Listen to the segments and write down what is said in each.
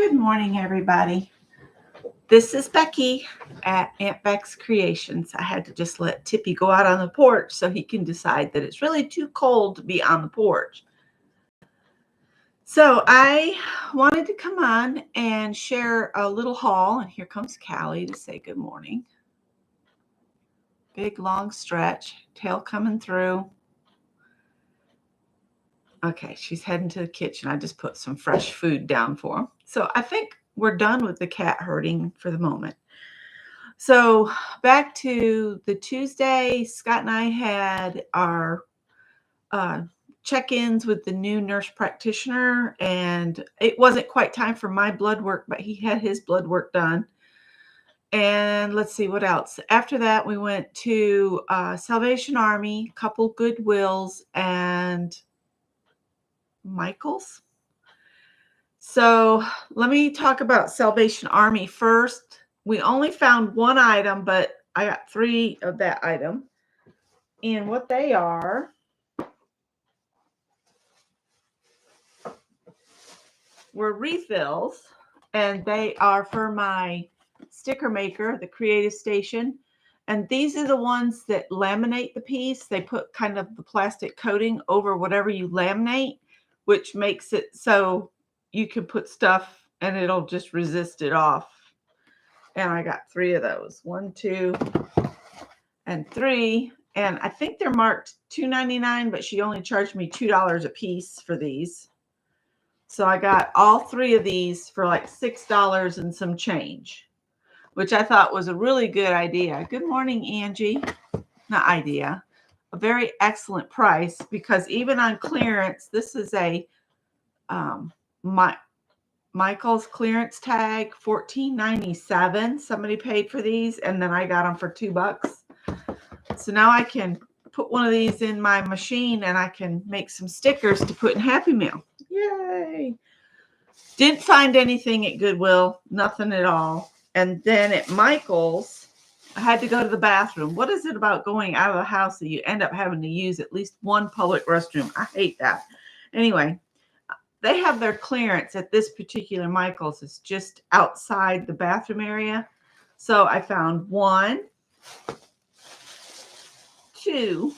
Good morning, everybody. This is Becky at Aunt Beck's Creations. I had to just let Tippy go out on the porch so he can decide that it's really too cold to be on the porch. So I wanted to come on and share a little haul, and here comes Callie to say good morning. Big long stretch, tail coming through. Okay, she's heading to the kitchen. I just put some fresh food down for him. So I think we're done with the cat herding for the moment. So back to the Tuesday, Scott and I had our check-ins with the new nurse practitioner, and it wasn't quite time for my blood work, but he had his blood work done. And let's see what else. After that, we went to Salvation Army, a couple Goodwills, and Michael's. So let me talk about Salvation Army first. We only found one item, but I got 3 of that item. And what they are were refills, and they are for my sticker maker, the Creative Station. And these are the ones that laminate the piece. They put kind of the plastic coating over whatever you laminate, which makes it so you can put stuff and it'll just resist it off. And I got 3 of those. 1, 2, and 3. And I think they're marked $2.99, but she only charged me $2 a piece for these. So I got all 3 of these for like $6 and some change, which I thought was a really good idea. Good morning, Angie. Not idea. A very excellent price, because even on clearance, this is a Michael's clearance tag, $14.97. Somebody paid for these, and then I got them for $2. So now I can put one of these in my machine and I can make some stickers to put in Happy Meal. Yay! Didn't find anything at Goodwill, nothing at all. And then at Michael's, I had to go to the bathroom. What is it about going out of the house that you end up having to use at least one public restroom? I hate that. Anyway, they have their clearance at this particular Michael's. It's just outside the bathroom area. So I found 1, 2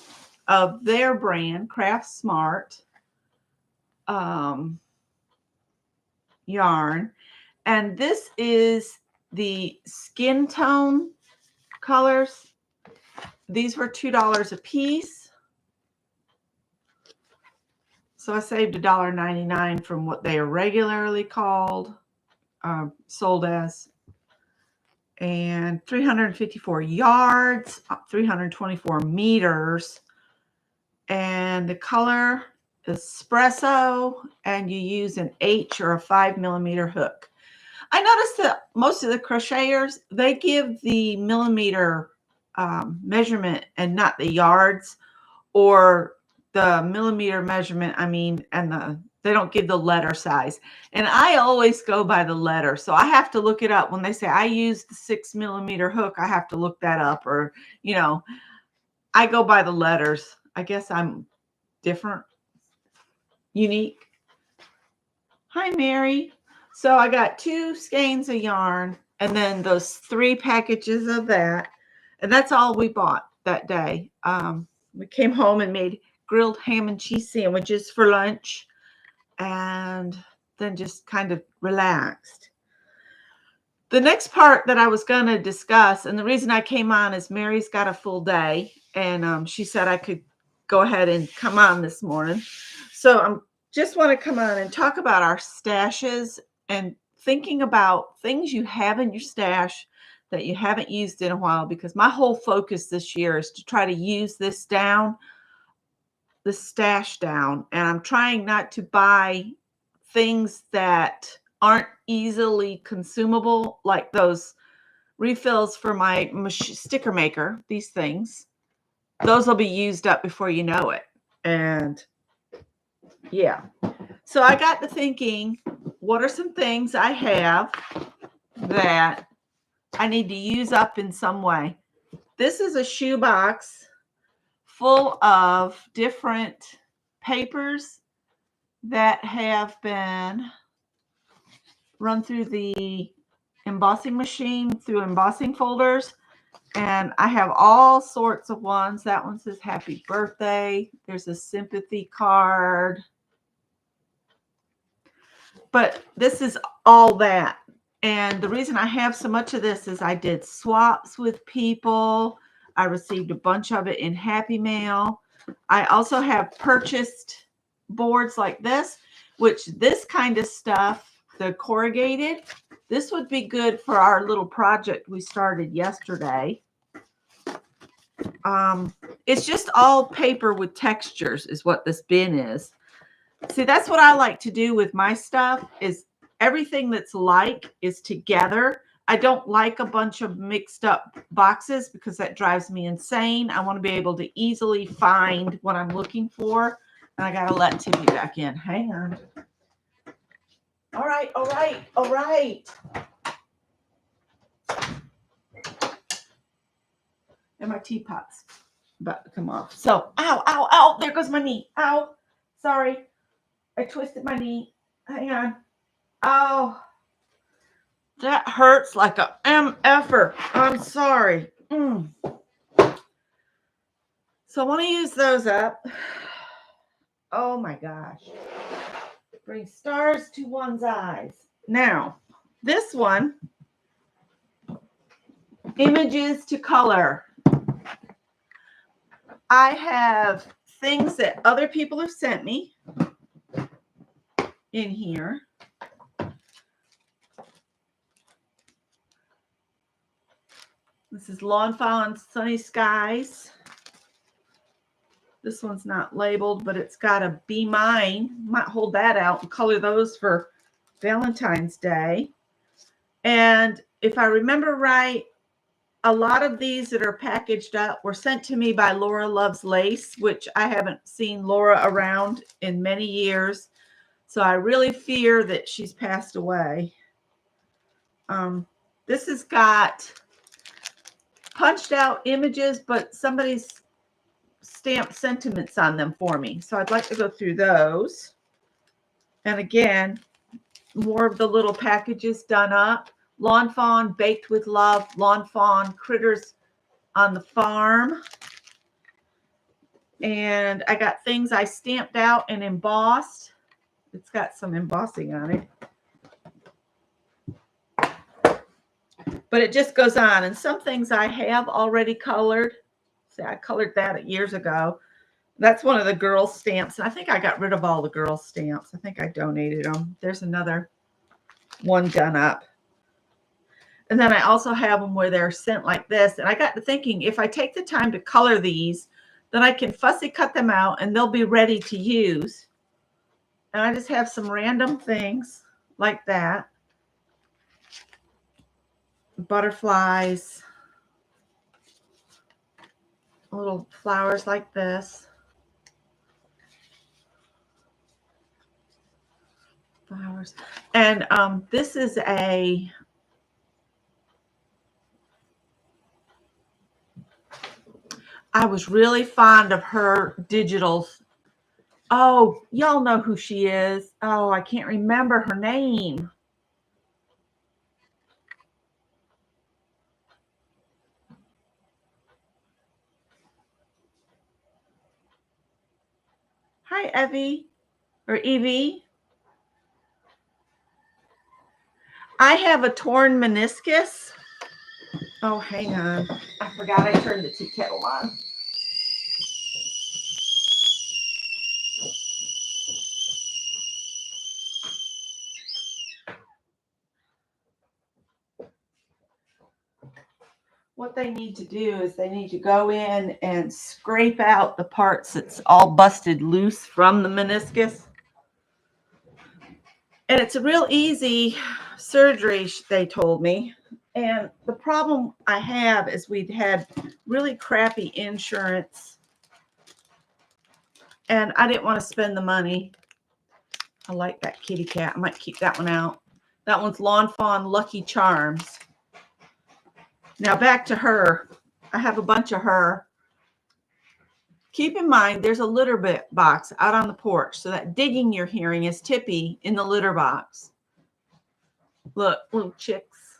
of their brand, Craft Smart yarn. And this is the skin tone colors. These were $2 a piece. So I saved $1.99 from what they are regularly sold as. And 354 yards, 324 meters. And the color is espresso, and you use an H or a 5mm hook. I noticed that most of the crocheters, they give the millimeter measurement and not the yards, or the millimeter measurement, they don't give the letter size. And I always go by the letter. So I have to look it up. When they say I use the 6mm hook, I have to look that up, or, I go by the letters. I guess I'm different, unique. Hi, Mary. So I got 2 skeins of yarn, and then those 3 packages of that. And that's all we bought that day. We came home and made grilled ham and cheese sandwiches for lunch, and then just kind of relaxed. The next part that I was going to discuss, and the reason I came on, is Mary's got a full day, and she said I could go ahead and come on this morning. So I just want to come on and talk about our stashes and thinking about things you have in your stash that you haven't used in a while, because my whole focus this year is to try to use the stash down. And I'm trying not to buy things that aren't easily consumable, like those refills for my sticker maker. These things, those will be used up before you know it. And yeah, so I got to thinking, what are some things I have that I need to use up in some way? This is a shoebox full of different papers that have been run through the embossing machine, through embossing folders. And I have all sorts of ones. That one says happy birthday. There's a sympathy card. But this is all that. And the reason I have so much of this is I did swaps with people. I received a bunch of it in Happy Mail. I also have purchased boards like this, which this kind of stuff, the corrugated, this would be good for our little project we started yesterday. It's just all paper with textures is what this bin is. See, that's what I like to do with my stuff is everything that's like is together. I don't like a bunch of mixed up boxes because that drives me insane. I want to be able to easily find what I'm looking for. And I got to let Timmy back in. Hang on. All right, all right, all right. And my teapot's about to come off. So, ow, ow, ow. There goes my knee. Ow. Sorry. I twisted my knee. Hang on. Oh. That hurts like a MFer. I'm sorry. So I want to use those up. Oh my gosh. Bring stars to one's eyes. Now, this one, images to color. I have things that other people have sent me in here. This is Lawn Fawn Sunny Skies. This one's not labeled, but it's got a Be Mine. Might hold that out and color those for Valentine's Day. And if I remember right, a lot of these that are packaged up were sent to me by Laura Loves Lace, which I haven't seen Laura around in many years. So I really fear that she's passed away. This has got punched out images, but somebody's stamped sentiments on them for me. So I'd like to go through those. And again, more of the little packages done up. Lawn Fawn, Baked with Love, Lawn Fawn, Critters on the Farm. And I got things I stamped out and embossed. It's got some embossing on it. But it just goes on. And some things I have already colored. See, I colored that years ago. That's one of the girls' stamps. And I think I got rid of all the girls' stamps. I think I donated them. There's another one done up. And then I also have them where they're sent like this. And I got to thinking, if I take the time to color these, then I can fussy cut them out and they'll be ready to use. And I just have some random things like that. Butterflies. Little flowers like this. Flowers. And this is a I was really fond of her digitals. Oh, y'all know who she is. Oh, I can't remember her name. Hi, Evie or Evie. I have a torn meniscus. Oh, hang on. I forgot I turned the tea kettle on. What they need to do is they need to go in and scrape out the parts that's all busted loose from the meniscus. And it's a real easy surgery, they told me. And the problem I have is we'd had really crappy insurance. And I didn't want to spend the money. I like that kitty cat. I might keep that one out. That one's Lawn Fawn Lucky Charms. Now back to her. I have a bunch of her. Keep in mind, there's a litter box out on the porch. So that digging you're hearing is Tippy in the litter box. Look, little chicks.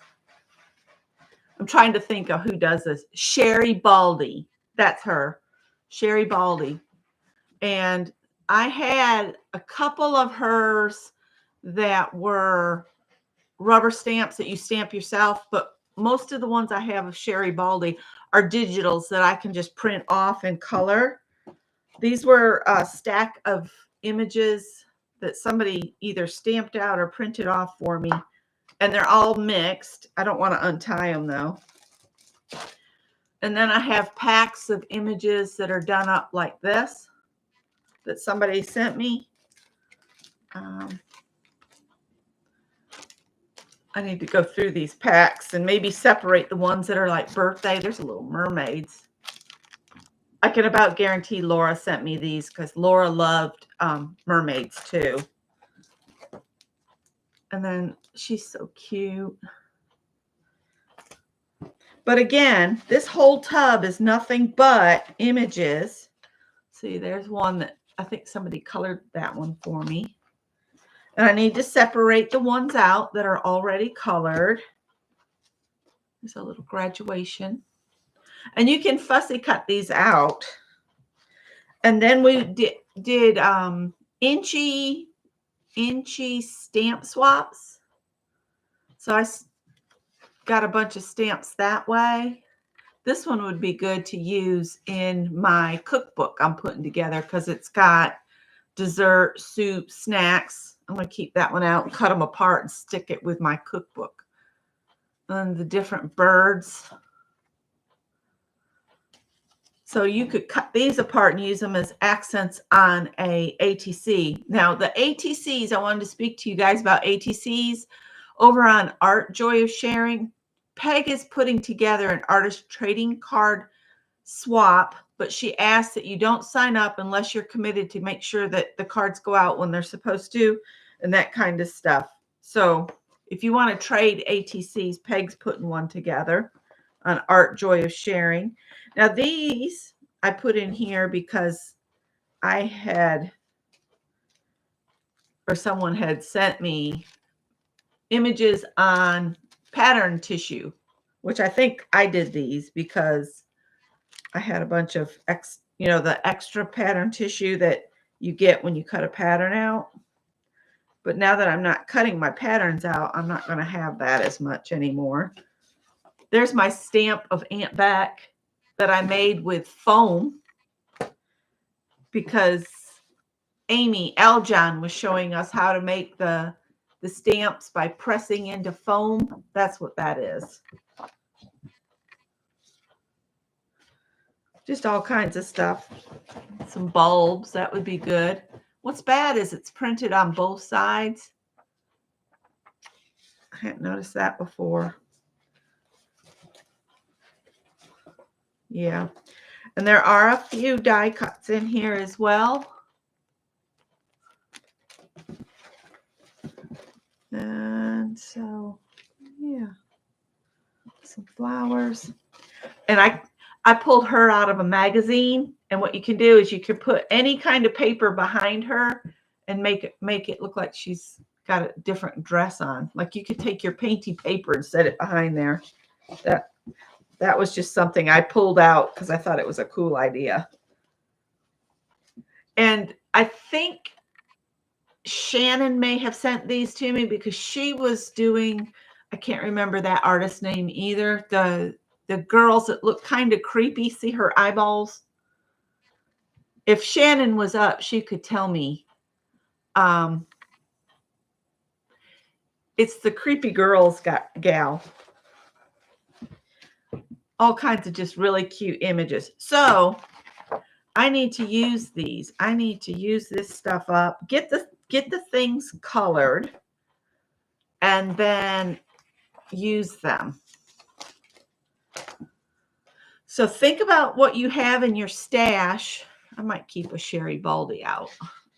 I'm trying to think of who does this. Sherry Baldy. That's her. Sherry Baldy. And I had a couple of hers that were rubber stamps that you stamp yourself, but most of the ones I have of Sherry Baldy are digitals that I can just print off and color. These were a stack of images that somebody either stamped out or printed off for me, and they're all mixed. I don't want to untie them though. And then I have packs of images that are done up like this that somebody sent me. I need to go through these packs and maybe separate the ones that are like birthday. There's a little mermaids. I can about guarantee Laura sent me these because Laura loved mermaids too. And then she's so cute. But again, this whole tub is nothing but images. See, there's one that I think somebody colored that one for me. And I need to separate the ones out that are already colored. There's a little graduation. And you can fussy cut these out. And then we did inchy stamp swaps. So I got a bunch of stamps that way. This one would be good to use in my cookbook I'm putting together because it's got dessert, soup, snacks. I'm going to keep that one out and cut them apart and stick it with my cookbook. And the different birds. So you could cut these apart and use them as accents on a ATC. Now, the ATCs, I wanted to speak to you guys about ATCs over on Art Joy of Sharing. Peg is putting together an artist trading card swap, but she asks that you don't sign up unless you're committed to make sure that the cards go out when they're supposed to and that kind of stuff. So if you want to trade ATCs, Peg's putting one together on Art Joy of Sharing. Now these I put in here because I had, or someone had sent me images on pattern tissue, which I think I did these because I had a bunch of the extra pattern tissue that you get when you cut a pattern out. But now that I'm not cutting my patterns out, I'm not going to have that as much anymore. There's my stamp of Aunt Beck that I made with foam because Amy Eljohn was showing us how to make the stamps by pressing into foam. That's what that is. Just all kinds of stuff. Some bulbs, that would be good. What's bad is it's printed on both sides. I hadn't noticed that before. Yeah. And there are a few die cuts in here as well. And so, yeah. Some flowers. And I pulled her out of a magazine, and what you can do is you can put any kind of paper behind her and make it look like she's got a different dress on. Like you could take your painty paper and set it behind there. That was just something I pulled out because I thought it was a cool idea. And I think Shannon may have sent these to me because she was doing, I can't remember that artist's name either, the girls that look kind of creepy. See her eyeballs? If Shannon was up, she could tell me. It's the creepy girls gal. All kinds of just really cute images. So I need to use these. I need to use this stuff up. Get the things colored and then use them. So think about what you have in your stash. I might keep a Sherry Baldy out.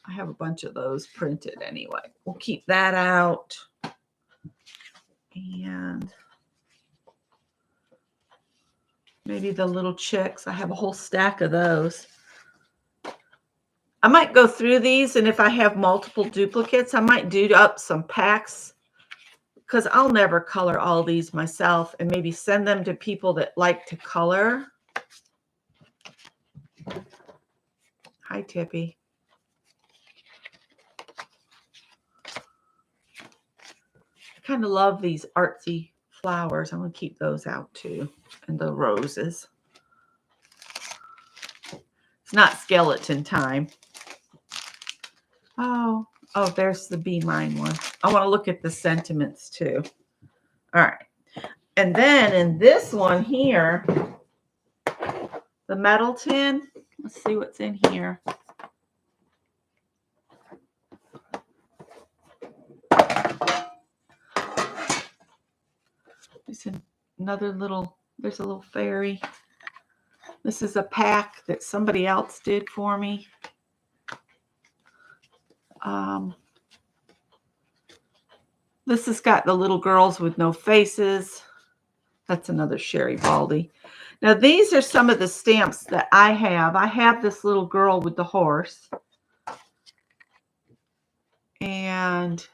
I have a bunch of those printed anyway. We'll keep that out. And maybe the little chicks. I have a whole stack of those. I might go through these, and if I have multiple duplicates, I might do up some packs because I'll never color all these myself, and maybe send them to people that like to color. Hi, Tippy. I kind of love these artsy flowers. I'm going to keep those out too, and the roses. It's not skeleton time. Oh, there's the Be Mine one. I want to look at the sentiments too. All right. And then in this one here, the metal tin. Let's see what's in here. There's another little, there's a little fairy. This is a pack that somebody else did for me. This has got the little girls with no faces. That's another Sherry Baldy. Now, these are some of the stamps that I have. I have this little girl with the horse. And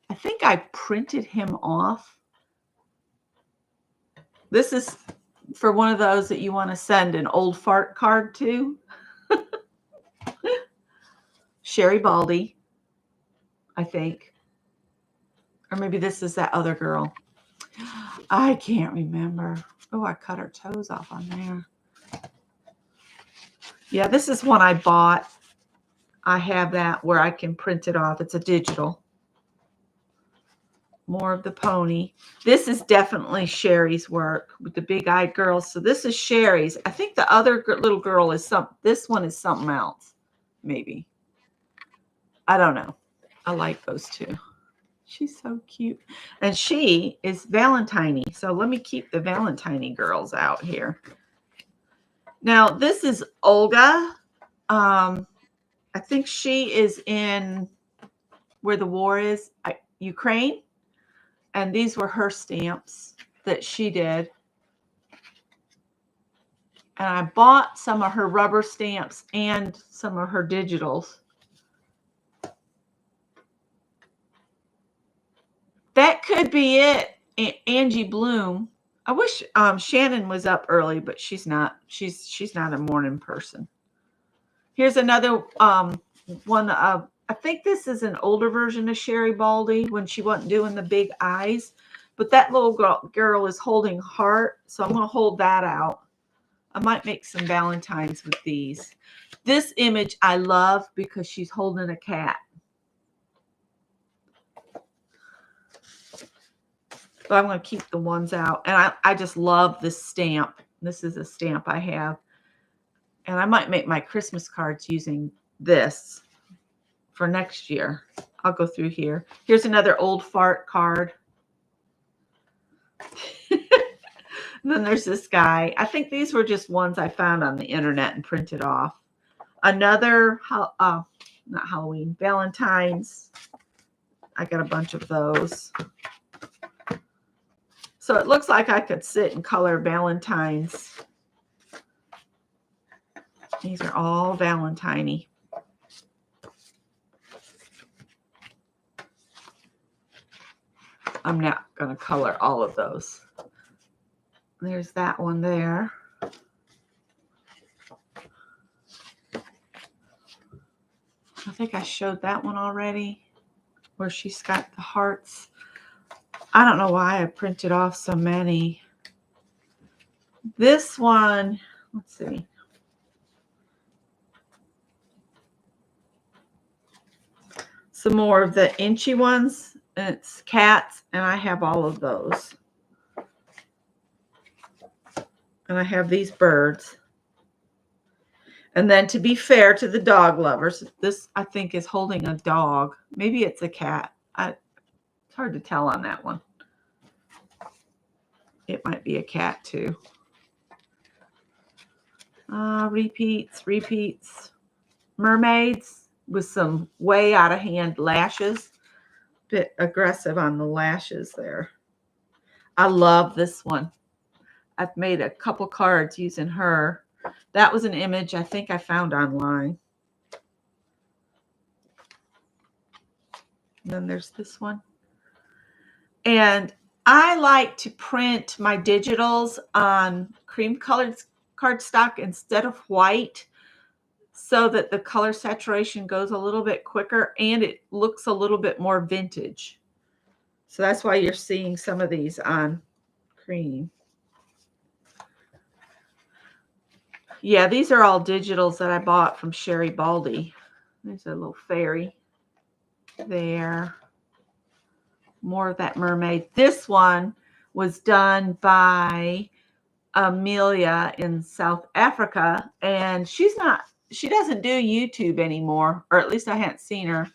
I think I printed him off. This is for one of those that you want to send an old fart card to. Sherry Baldy, I think. Or maybe this is that other girl. I can't remember. Oh, I cut her toes off on there. Yeah, this is one I bought. I have that where I can print it off. It's a digital. More of the pony. This is definitely Sherry's work with the big-eyed girls. So this is Sherry's. I think the other little girl is this one is something else. Maybe. I don't know. I like those two. She's so cute. And she is Valentine-y. So let me keep the Valentine-y girls out here. Now, this is Olga. I think she is in where the war is, Ukraine. And these were her stamps that she did. And I bought some of her rubber stamps and some of her digitals. That could be it. Angie Bloom. I wish Shannon was up early, but she's not. She's not a morning person. Here's another one of, I think this is an older version of Sherry Baldy when she wasn't doing the big eyes. But that little girl is holding heart, so I'm going to hold that out. I might make some Valentines with these. This image I love because she's holding a cat. But I'm going to keep the ones out. And I just love this stamp. This is a stamp I have. And I might make my Christmas cards using this for next year. I'll go through here. Here's another old fart card. And then there's this guy. I think these were just ones I found on the internet and printed off. Another, not Halloween, Valentine's. I got a bunch of those. So it looks like I could sit and color Valentines. These are all Valentine-y. I'm not going to color all of those. There's that one there. I think I showed that one already, where she's got the hearts. I don't know why I printed off so many. This one, let's see. Some more of the inchy ones. It's cats, and I have all of those. And I have these birds. And then to be fair to the dog lovers, this I think is holding a dog. Maybe it's a cat. It's hard to tell on that one. It might be a cat too. Repeats. Mermaids with some way out of hand lashes. Bit aggressive on the lashes there. I love this one. I've made a couple cards using her. That was an image I think I found online. And then there's this one. And I like to print my digitals on cream colored cardstock instead of white, so that the color saturation goes a little bit quicker and it looks a little bit more vintage. So that's why you're seeing some of these on cream. Yeah, these are all digitals that I bought from Sherry Baldy. There's a little fairy there. More of that mermaid. This one was done by Amelia in South Africa, and she doesn't do YouTube anymore, or at least I hadn't seen her,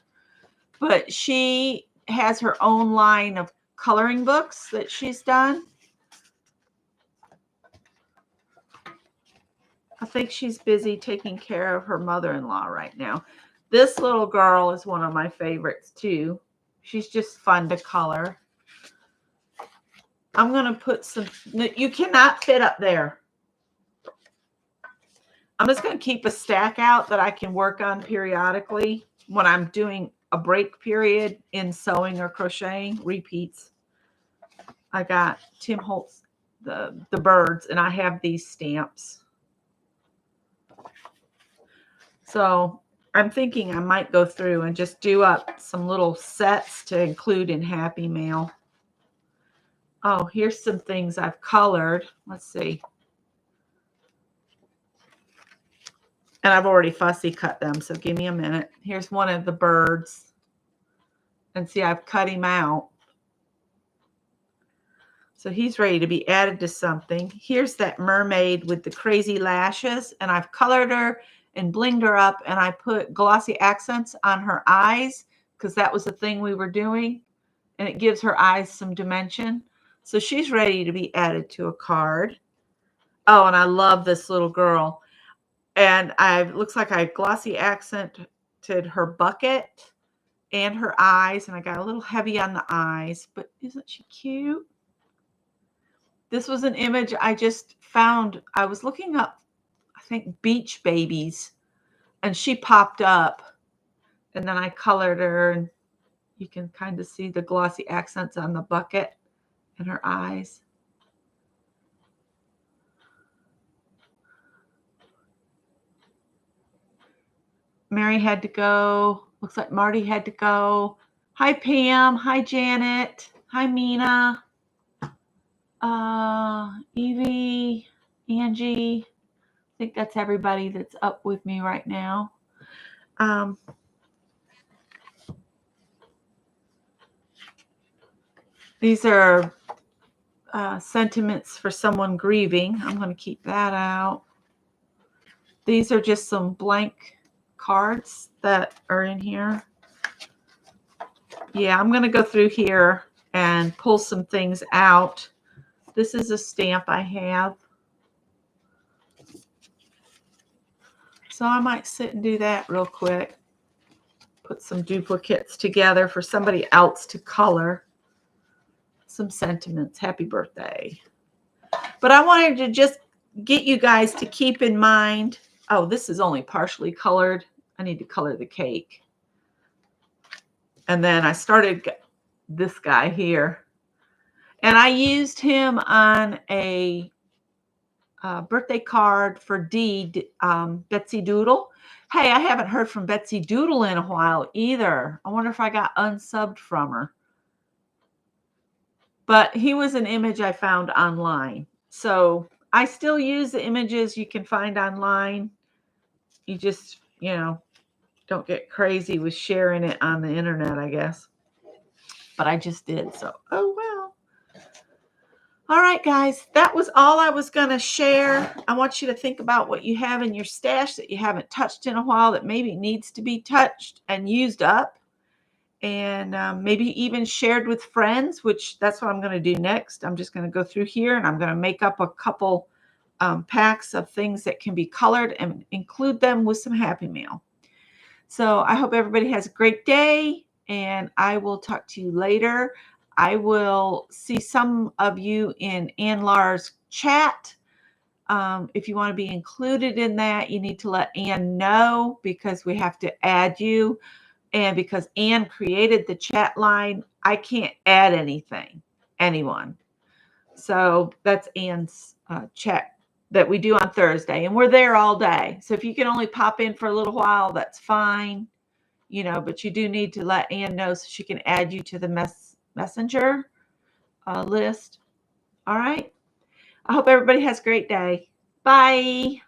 but she has her own line of coloring books that she's done. I think she's busy taking care of her mother-in-law right now. This little girl is one of my favorites too. She's just fun to color. I'm going to put some, you cannot fit up there. I'm just going to keep a stack out that I can work on periodically when I'm doing a break period in sewing or crocheting, repeats. I got Tim Holtz, the birds, and I have these stamps. So I'm thinking I might go through and just do up some little sets to include in Happy Mail. Oh, here's some things I've colored. Let's see. And I've already fussy cut them, so give me a minute. Here's one of the birds. And see, I've cut him out. So he's ready to be added to something. Here's that mermaid with the crazy lashes, and I've colored her and blinged her up, and I put glossy accents on her eyes because that was the thing we were doing, and it gives her eyes some dimension. So she's ready to be added to a card. Oh, and I love this little girl. And looks like I glossy accented her bucket and her eyes, and I got a little heavy on the eyes, but isn't she cute? This was an image I just found. I was looking up, I think, beach babies, and she popped up, and then I colored her, and you can kind of see the glossy accents on the bucket and her eyes. Mary had to go. Looks like Marty had to go. Hi, Pam. Hi, Janet. Hi, Mina. Evie, Angie. I think that's everybody that's up with me right now. These are sentiments for someone grieving. I'm going to keep that out. These are just some blank cards that are in here. Yeah, I'm going to go through here and pull some things out. This is a stamp I have. So I might sit and do that real quick. Put some duplicates together for somebody else to color. Some sentiments. Happy birthday. But I wanted to just get you guys to keep in mind. Oh, this is only partially colored. I need to color the cake. And then I started this guy here. And I used him on a birthday card for Dee, Betsy Doodle. Hey, I haven't heard from Betsy Doodle in a while either. I wonder if I got unsubbed from her. But he was an image I found online. So I still use the images you can find online. You just, don't get crazy with sharing it on the internet, I guess. But I just did. So, oh well. All right, guys, that was all I was going to share. I want you to think about what you have in your stash that you haven't touched in a while that maybe needs to be touched and used up. And maybe even shared with friends, which that's what I'm going to do next. I'm just going to go through here and I'm going to make up a couple packs of things that can be colored and include them with some Happy Mail. So I hope everybody has a great day, and I will talk to you later. I will see some of you in Ann Laura's chat. If you want to be included in that, you need to let Ann know because we have to add you. And because Ann created the chat line, I can't add anyone. So that's Ann's check that we do on Thursday, and we're there all day. So if you can only pop in for a little while, that's fine, but you do need to let Ann know so she can add you to the messenger list. All right. I hope everybody has a great day. Bye.